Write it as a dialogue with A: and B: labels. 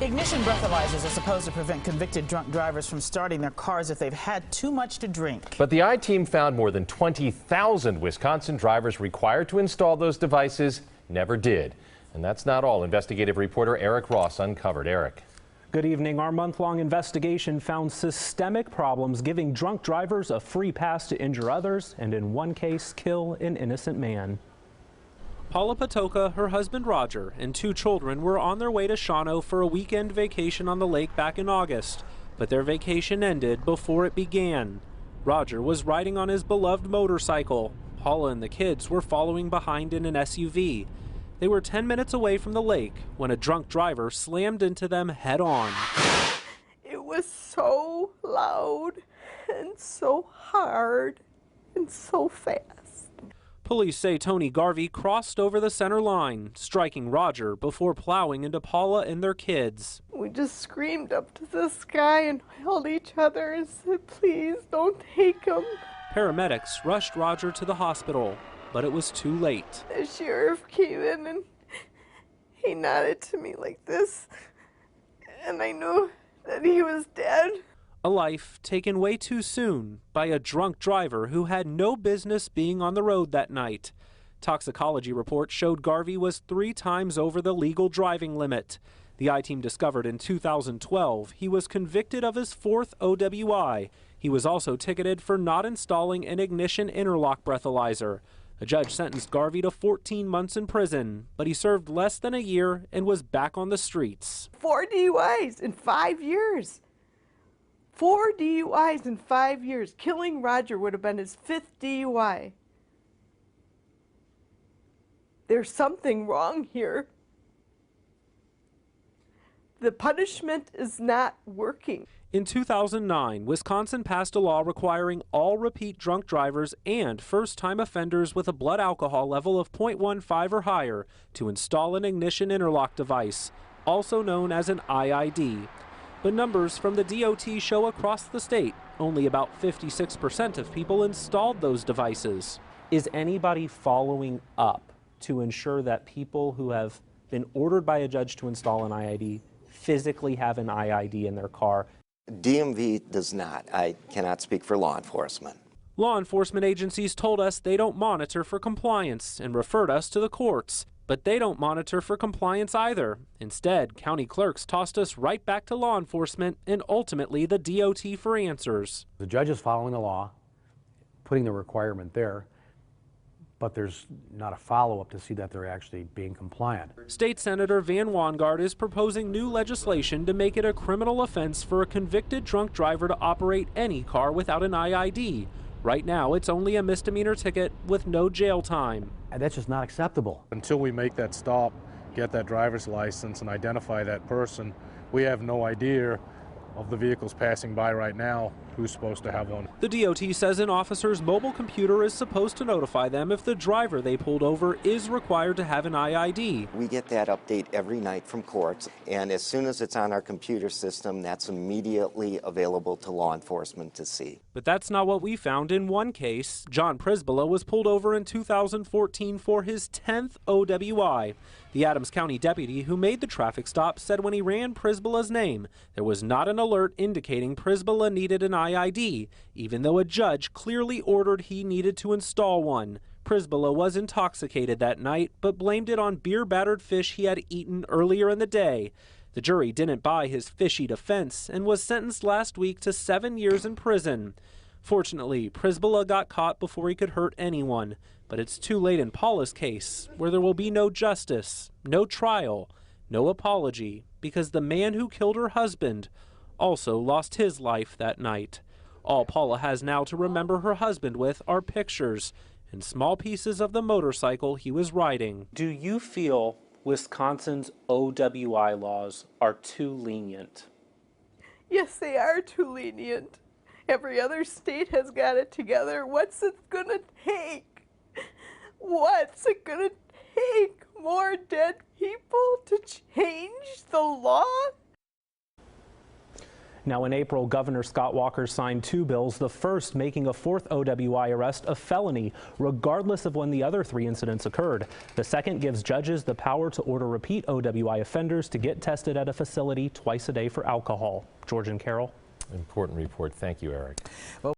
A: Ignition breathalyzers are supposed to prevent convicted drunk drivers from starting their cars if they've had too much to drink.
B: But the I-Team found more than 20,000 Wisconsin drivers required to install those devices never did. And that's not all. Investigative reporter Eric Ross uncovered. Eric.
C: Good evening. Our month-long investigation found systemic problems giving drunk drivers a free pass to injure others and in one case kill an innocent man. Paula Patoka, her husband Roger, and 2 children were on their way to Shawano for a weekend vacation on the lake back in August, but their vacation ended before it began. Roger was riding on his beloved motorcycle. Paula and the kids were following behind in an SUV. They were 10 minutes away from the lake when a drunk driver slammed into them head-on.
D: It was so loud and so hard and so fast.
C: Police say Tony Garvey crossed over the center line, striking Roger before plowing into Paula and their kids.
D: We just screamed up to the sky and held each other and said, please don't take him.
C: Paramedics rushed Roger to the hospital, but it was too late.
D: The sheriff came in and he nodded to me like this, and I knew that he was dead.
C: A life taken way too soon by a drunk driver who had no business being on the road that night. Toxicology reports showed Garvey was 3 times over the legal driving limit. The I-Team discovered in 2012 he was convicted of his 4th OWI. He was also ticketed for not installing an ignition interlock breathalyzer. A judge sentenced Garvey to 14 months in prison, but he served less than a year and was back on the streets.
D: 4 DUIs in 5 years. 4 DUIs in 5 years. Killing Roger would have been his 5th DUI. There's something wrong here. The punishment is not working.
C: In 2009, Wisconsin passed a law requiring all repeat drunk drivers and first-time offenders with a blood alcohol level of 0.15 or higher to install an ignition interlock device, also known as an IID. But numbers from the DOT show across the state, only about 56% of people installed those devices. Is anybody following up to ensure that people who have been ordered by a judge to install an IID physically have an IID in their car?
E: DMV does not. I cannot speak for law enforcement.
C: Law enforcement agencies told us they don't monitor for compliance and referred us to the courts. But they don't monitor for compliance either. Instead, county clerks tossed us right back to law enforcement and ultimately the DOT for answers.
F: The judge is following the law, putting the requirement there, but there's not a follow-up to see that they're actually being compliant.
C: State Senator Van Wangard is proposing new legislation to make it a criminal offense for a convicted drunk driver to operate any car without an IID. Right now, it's only a misdemeanor ticket with no jail time.
F: And that's just not acceptable.
G: Until we make that stop, get that driver's license and identify that person, we have no idea of the vehicles passing by right now who's supposed to have one.
C: The DOT says an officer's mobile computer is supposed to notify them if the driver they pulled over is required to have an IID.
E: We get that update every night from courts, and as soon as it's on our computer system, that's immediately available to law enforcement to see.
C: But that's not what we found in one case. John Prisbilla was pulled over in 2014 for his 10th OWI. The Adams County deputy who made the traffic stop said when he ran Prisbilla's name, there was not an alert indicating Prisbilla needed an IID, even though a judge clearly ordered he needed to install one. Prisbilla was intoxicated that night, but blamed it on beer-battered fish he had eaten earlier in the day. The jury didn't buy his fishy defense and was sentenced last week to 7 years in prison. Fortunately, Prisbilla got caught before he could hurt anyone, but it's too late in Paula's case, where there will be no justice, no trial, no apology, because the man who killed her husband also lost his life that night. All Paula has now to remember her husband with are pictures and small pieces of the motorcycle he was riding. Do you feel Wisconsin's OWI laws are too lenient?
D: Yes, they are too lenient. Every other state has got it together. What's it gonna take? What's it gonna take? More dead people to change the law?
C: Now, in April, Governor Scott Walker signed 2 bills, the first making a 4th OWI arrest a felony, regardless of when the other 3 incidents occurred. The second gives judges the power to order repeat OWI offenders to get tested at a facility twice a day for alcohol. George and Carol.
B: Important report. Thank you, Eric. Well,